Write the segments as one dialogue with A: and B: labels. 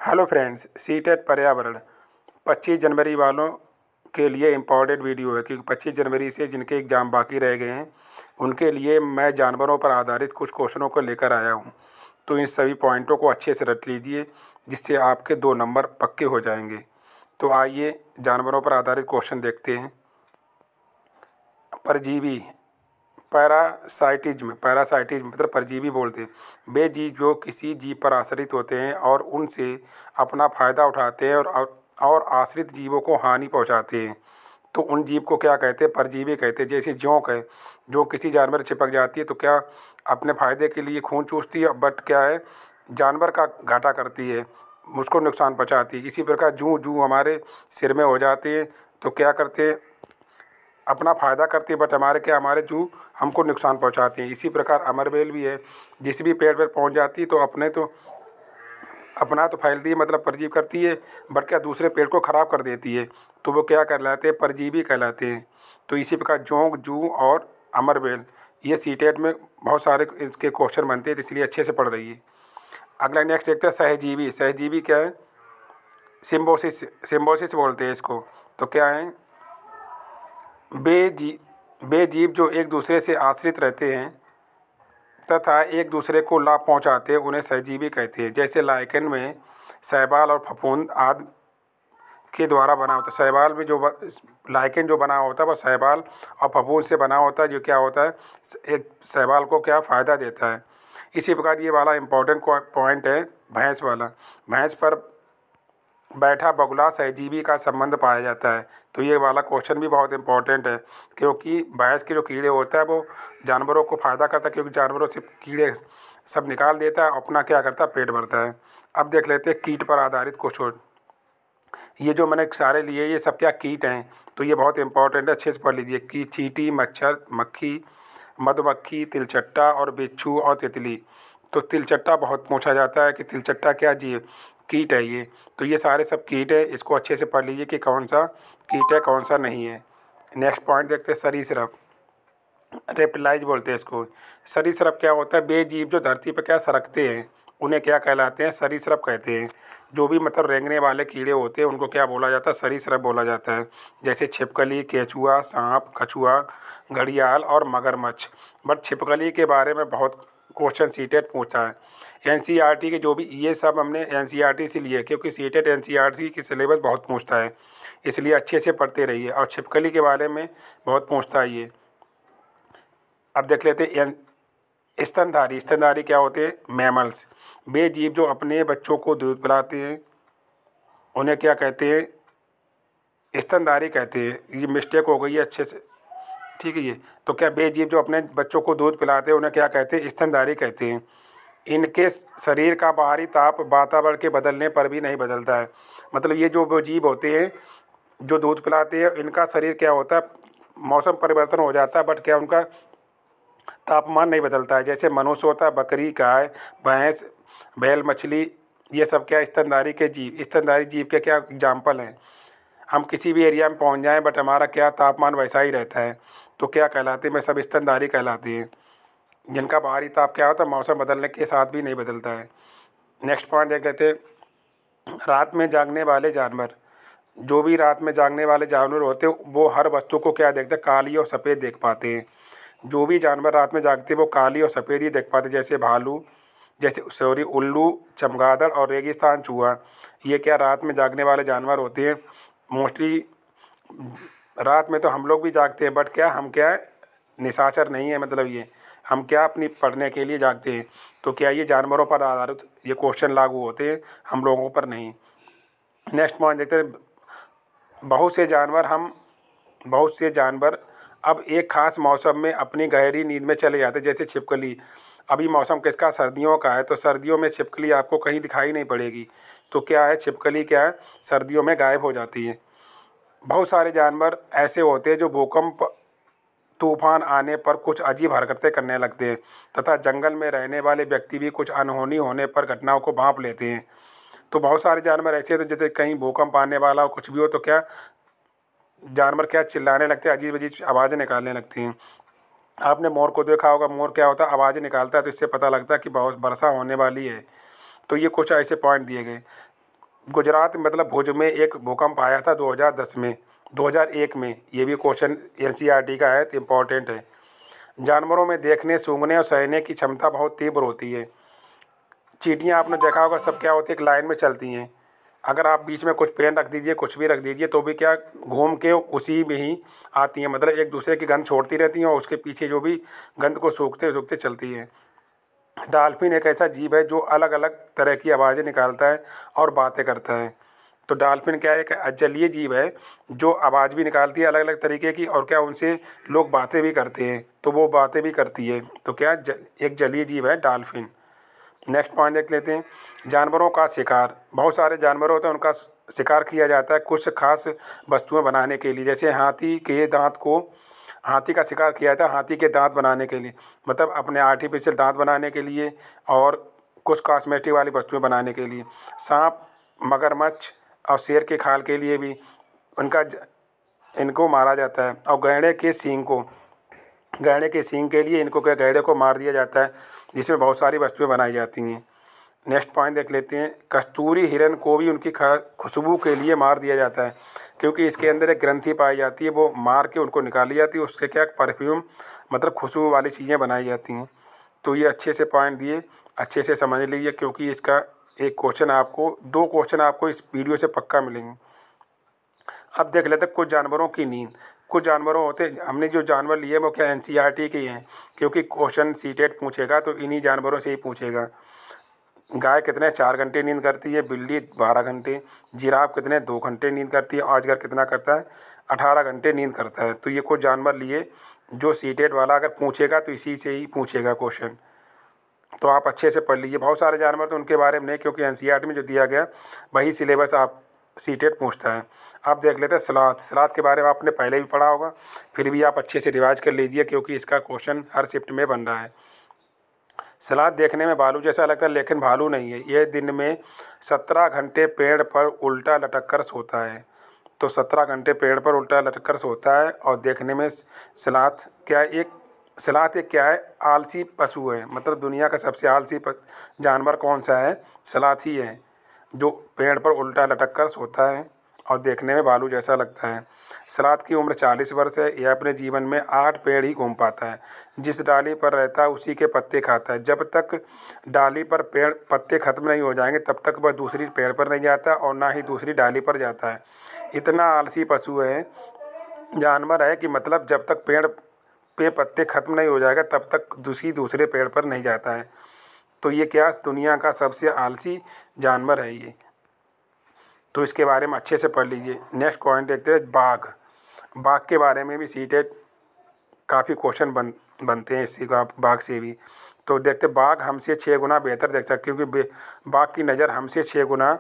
A: Hello friends, CTET पर्यावरण 25 जनवरी वालों के लिए इम्पोर्टेंट वीडियो है क्योंकि 25 जनवरी से जिनके एग्ज़ाम बाकी रह गए हैं उनके लिए मैं जानवरों पर आधारित कुछ क्वेश्चनों को लेकर आया हूं। तो इन सभी पॉइंटों को अच्छे से रट लीजिए जिससे आपके 2 नंबर पक्के हो जाएंगे। तो आइए जानवरों पर आधारित क्वेश्चन देखते हैं। परजीवी पैरासाइटिज्म मतलब परजीवी बोलते हैं वे जीव जो किसी जीव पर आश्रित होते हैं और उनसे अपना फ़ायदा उठाते हैं और आश्रित जीवों को हानि पहुंचाते हैं। तो उन जीव को क्या कहते हैं? परजीवी कहते हैं। जैसे जोंक है, जो किसी जानवर से चिपक जाती है तो क्या अपने फ़ायदे के लिए खून चूसती है, बट क्या है, जानवर का घाटा करती है, उसको नुकसान पहुँचाती है। इसी प्रकार जूं जूं हमारे सिर में हो जाते हैं तो क्या करते हैं, अपना फ़ायदा करती है, बट हमारे जू हमको नुकसान पहुंचाती हैं। इसी प्रकार अमरबेल भी है, जिस भी पेड़ पर पहुंच जाती है तो अपना तो फैलती है, मतलब परजीव करती है, बट क्या दूसरे पेड़ को ख़राब कर देती है। तो वो क्या कहलाते हैं? परजीवी कहलाते हैं। तो इसी प्रकार जोंक, जू और अमरबेल ये सीटेट में बहुत सारे इसके क्वेश्चन बनते हैं, तो इसलिए अच्छे से पढ़ रही है। अगला नेक्स्ट देखते हैं सहजीवी। सहजीवी क्या है? सिम्बोसिस बोलते हैं इसको। तो क्या है? वे जीव जो एक दूसरे से आश्रित रहते हैं तथा एक दूसरे को लाभ पहुंचाते हैं उन्हें सहजीवी कहते हैं। जैसे लाइकेन में शैवाल और फफूंद आदि के द्वारा बना होता है। शैवाल में लाइकेन जो बना होता है वह शैवाल और फफूंद से बना होता है, जो क्या होता है, एक शैवाल को क्या फ़ायदा देता है। इसी प्रकार ये वाला इम्पोर्टेंट पॉइंट है भैंस वाला। भैंस पर बैठा बगुला सहजीवी का संबंध पाया जाता है। तो ये वाला क्वेश्चन भी बहुत इंपॉर्टेंट है क्योंकि भैंस के जो कीड़े होता है वो जानवरों को फ़ायदा करता है, क्योंकि जानवरों से कीड़े सब निकाल देता है, अपना क्या करता है, पेट भरता है। अब देख लेते हैं कीट पर आधारित क्वेश्चन। ये जो मैंने सारे लिए ये सब क्या कीट हैं, तो ये बहुत इंपॉर्टेंट है, अच्छे से पढ़ लीजिए। की चींटी, मच्छर, मक्खी, मधुमक्खी, तिलचट्टा और बिच्छू और तितली। तो तिलचट्टा बहुत पूछा जाता है कि तिलचट्टा क्या जीव कीट है ये। तो ये सारे सब कीट है, इसको अच्छे से पढ़ लीजिए कि कौन सा कीट है कौन सा नहीं है। नेक्स्ट पॉइंट देखते हैं सरीसृप। रेप्टिलाइज बोलते हैं इसको। सरीसृप क्या होता है? वे जीव जो धरती पर क्या सरकते हैं उन्हें क्या कहलाते हैं? सरीसृप कहते हैं। जो भी मतलब रेंगने वाले कीड़े होते हैं उनको क्या बोला जाता है? सरीसृप बोला जाता है। जैसे छिपकली, केंचुआ, सांप, कछुआ, घड़ियाल और मगरमच्छ। बट छिपकली के बारे में बहुत क्वेश्चन सीटेट पूछा है। एनसीईआरटी के जो भी ये सब हमने एनसीईआरटी से लिए क्योंकि सीटेट एनसीईआरटी की सिलेबस बहुत पूछता है, इसलिए अच्छे से पढ़ते रहिए। और छिपकली के बारे में बहुत पूछता है ये। अब देख लेते हैं स्तनधारी। स्तनधारी क्या होते हैं? मैमल्स। वे जीव जो अपने बच्चों को दूध पिलाते हैं उन्हें क्या कहते हैं? स्तनधारी कहते हैं। ये मिस्टेक हो गई है, अच्छे से ठीक है ये। तो क्या वे जीव जो अपने बच्चों को दूध पिलाते हैं उन्हें क्या कहते हैं? स्तनधारी कहते हैं। इनके शरीर का बाहरी ताप वातावरण के बदलने पर भी नहीं बदलता है। मतलब ये जो वो जीव होते हैं जो दूध पिलाते हैं इनका शरीर क्या होता है, मौसम परिवर्तन हो जाता है, बट क्या उनका तापमान नहीं बदलता है। जैसे मनुष्य होता है, बकरी, गाय, भैंस, बैल, मछली, ये सब क्या स्तनधारी जीव के क्या एग्जाम्पल हैं। हम किसी भी एरिया में पहुंच जाएं बट हमारा क्या तापमान वैसा ही रहता है, तो क्या कहलाते हैं? मैं सब स्तनधारी कहलाते हैं, जिनका बाहरी ताप क्या होता है मौसम बदलने के साथ भी नहीं बदलता है। नेक्स्ट पॉइंट देख लेते हैं रात में जागने वाले जानवर। जो भी रात में जागने वाले जानवर होते हैं वो हर वस्तु को क्या देखते हैं? काली और सफ़ेद देख पाते हैं। जो भी जानवर रात में जागते हैं वो काली और सफ़ेद ही देख पाते हैं। जैसे उल्लू, चमगादड़ और रेगिस्तान चूहा। ये क्या रात में जागने वाले जानवर होते हैं। मोस्टली रात में तो हम लोग भी जागते हैं, बट क्या हम क्या निशाचर नहीं है, मतलब ये हम क्या अपनी पढ़ने के लिए जागते हैं। तो क्या ये जानवरों पर आधारित ये क्वेश्चन लागू होते हैं, हम लोगों पर नहीं। नेक्स्ट पॉइंट देखते हैं बहुत से जानवर अब एक ख़ास मौसम में अपनी गहरी नींद में चले जाते हैं। जैसे छिपकली। अभी मौसम किसका? सर्दियों का है, तो सर्दियों में छिपकली आपको कहीं दिखाई नहीं पड़ेगी। तो क्या है, छिपकली क्या है, सर्दियों में गायब हो जाती है। बहुत सारे जानवर ऐसे होते हैं जो भूकंप, तूफान आने पर कुछ अजीब हरकतें करने लगते हैं तथा जंगल में रहने वाले व्यक्ति भी कुछ अनहोनी होने पर घटनाओं को भांप लेते हैं। तो बहुत सारे जानवर ऐसे हैं, तो जैसे कहीं भूकंप आने वाला हो, कुछ भी हो, तो क्या जानवर क्या चिल्लाने लगते हैं, अजीब अजीब आवाज़ें निकालने लगती हैं। आपने मोर को देखा होगा, मोर क्या होता है, आवाज़ें निकालता है, तो इससे पता लगता है कि बहुत वर्षा होने वाली है। तो ये कुछ ऐसे पॉइंट दिए गए। गुजरात मतलब भुज में एक भूकंप आया था 2001 में। ये भी क्वेश्चन एनसीईआरटी का है, तो इम्पॉर्टेंट है। जानवरों में देखने, सूंघने और सहने की क्षमता बहुत तीव्र होती है। चींटियाँ आपने देखा होगा, सब क्या होती है, एक लाइन में चलती हैं। अगर आप बीच में कुछ पेन रख दीजिए, कुछ भी रख दीजिए, तो भी क्या घूम के उसी में ही आती हैं, मतलब एक दूसरे की गंध छोड़ती रहती हैं और उसके पीछे जो भी गंध को सूंघते सूंघते चलती हैं। डॉल्फिन एक ऐसा जीव है जो अलग अलग तरह की आवाज़ें निकालता है और बातें करता है। तो डॉल्फिन क्या है, एक जलीय जीव है जो आवाज़ भी निकालती है अलग अलग तरीके की, और क्या उनसे लोग बातें भी करते हैं, तो वो बातें भी करती है। तो क्या एक जलीय जीव है डॉल्फिन। नेक्स्ट पॉइंट देख लेते हैं, जानवरों का शिकार। बहुत सारे जानवर होते हैं, उनका शिकार किया जाता है कुछ खास वस्तुएं बनाने के लिए। जैसे हाथी का शिकार किया था हाथी के दांत बनाने के लिए, मतलब अपने आर्टिफिशियल दांत बनाने के लिए और कुछ कॉस्मेटिक वाली वस्तुएं बनाने के लिए। सांप, मगरमच्छ और शेर के खाल के लिए भी इनको मारा जाता है। और गैंडे के सींग के लिए गैंडे को मार दिया जाता है, जिसमें बहुत सारी वस्तुएं बनाई जाती हैं। नेक्स्ट पॉइंट देख लेते हैं, कस्तूरी हिरन को भी उनकी खुशबू के लिए मार दिया जाता है, क्योंकि इसके अंदर एक ग्रंथि पाई जाती है, वो मार के उनको निकाली जाती है, उसके क्या परफ्यूम मतलब खुशबू वाली चीज़ें बनाई जाती हैं। तो ये अच्छे से पॉइंट दिए, अच्छे से समझ लीजिए, क्योंकि इसका एक क्वेश्चन आपको, 2 क्वेश्चन आपको इस वीडियो से पक्का मिलेंगे। अब देख लेते हैं कुछ जानवरों की नींद। कुछ जानवरों होते हैं, हमने जो जानवर लिए वो क्या एनसीईआरटी के हैं, क्योंकि क्वेश्चन सीटेट पूछेगा तो इन्हीं जानवरों से ही पूछेगा। गाय कितने 4 घंटे नींद करती है, बिल्ली 12 घंटे, जिराफ कितने 2 घंटे नींद करती है, अजगर कितना करता है 18 घंटे नींद करता है। तो ये कुछ जानवर लिए जो सीटेट वाला अगर पूछेगा तो इसी से ही पूछेगा क्वेश्चन, तो आप अच्छे से पढ़ लीजिए। बहुत सारे जानवर तो उनके बारे में नहीं, क्योंकि एनसीईआरटी में जो दिया गया वही सिलेबस आप सीटेट पूछता है। अब देख लेते हैं सलाद। सलाद के बारे में आपने पहले भी पढ़ा होगा, फिर भी आप अच्छे से रिवाइज कर लीजिए, क्योंकि इसका क्वेश्चन हर शिफ्ट में बन रहा है। सलाद देखने में भालू जैसा लगता है, लेकिन भालू नहीं है। ये दिन में 17 घंटे पेड़ पर उल्टा लटक कर सोता है। तो 17 घंटे पेड़ पर उल्टा लटक कर सोता है। और देखने में सलाद एक क्या है, आलसी पशु है। मतलब दुनिया का सबसे आलसी जानवर कौन सा है, सलाद ही है, जो पेड़ पर उल्टा लटक कर सोता है और देखने में भालू जैसा लगता है। सलाद की उम्र 40 वर्ष है। यह अपने जीवन में 8 पेड़ ही घूम पाता है। जिस डाली पर रहता है उसी के पत्ते खाता है। जब तक डाली पर पत्ते खत्म नहीं हो जाएंगे तब तक वह दूसरी पेड़ पर नहीं जाता और ना ही दूसरी डाली पर जाता है। इतना आलसी पशु है, जानवर है, कि मतलब जब तक पेड़ पे पत्ते खत्म नहीं हो जाएगा तब तक दूसरे पेड़ पर नहीं जाता है। तो ये क्या, दुनिया का सबसे आलसी जानवर है ये। तो इसके बारे में अच्छे से पढ़ लीजिए। नेक्स्ट पॉइंट देखते हैं, बाघ के बारे में भी सीटेट काफ़ी क्वेश्चन बनते हैं इसी का, बाघ से भी। तो देखते, बाघ हमसे 6 गुना बेहतर देख सकते हैं, क्योंकि बाघ की नज़र हमसे 6 गुना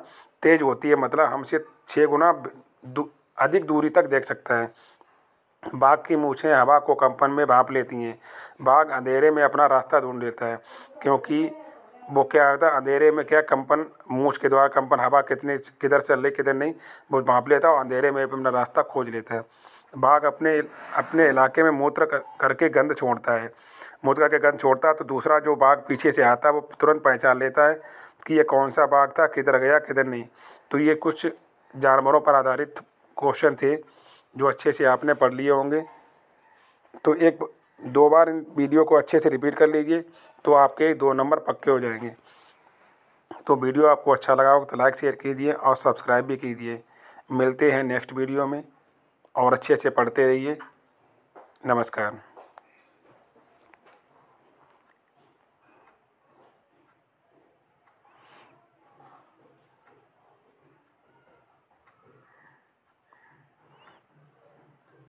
A: तेज़ होती है, मतलब हमसे 6 गुना अधिक दूरी तक देख सकता है। बाघ की मूछें हवा को कंपन में भांप लेती हैं। बाघ अंधेरे में अपना रास्ता ढूंढ लेता है, क्योंकि वो क्या होता है, अंधेरे में क्या कंपन, मूछ के द्वारा कंपन, हवा किधर चल रही किधर नहीं, वो भांप लेता है और अंधेरे में अपना रास्ता खोज लेता है। बाघ अपने इलाके में मूत्र करके गंध छोड़ता है। मूत्र करके गंध छोड़ता है तो दूसरा जो बाघ पीछे से आता है वो तुरंत पहचान लेता है कि ये कौन सा बाघ था, किधर गया किधर नहीं। तो ये कुछ जानवरों पर आधारित क्वेश्चन थे जो अच्छे से आपने पढ़ लिए होंगे। तो 1-2 बार इन वीडियो को अच्छे से रिपीट कर लीजिए, तो आपके 2 नंबर पक्के हो जाएंगे। तो वीडियो आपको अच्छा लगा हो तो लाइक शेयर कीजिए और सब्सक्राइब भी कीजिए। मिलते हैं नेक्स्ट वीडियो में, और अच्छे से पढ़ते रहिए। नमस्कार।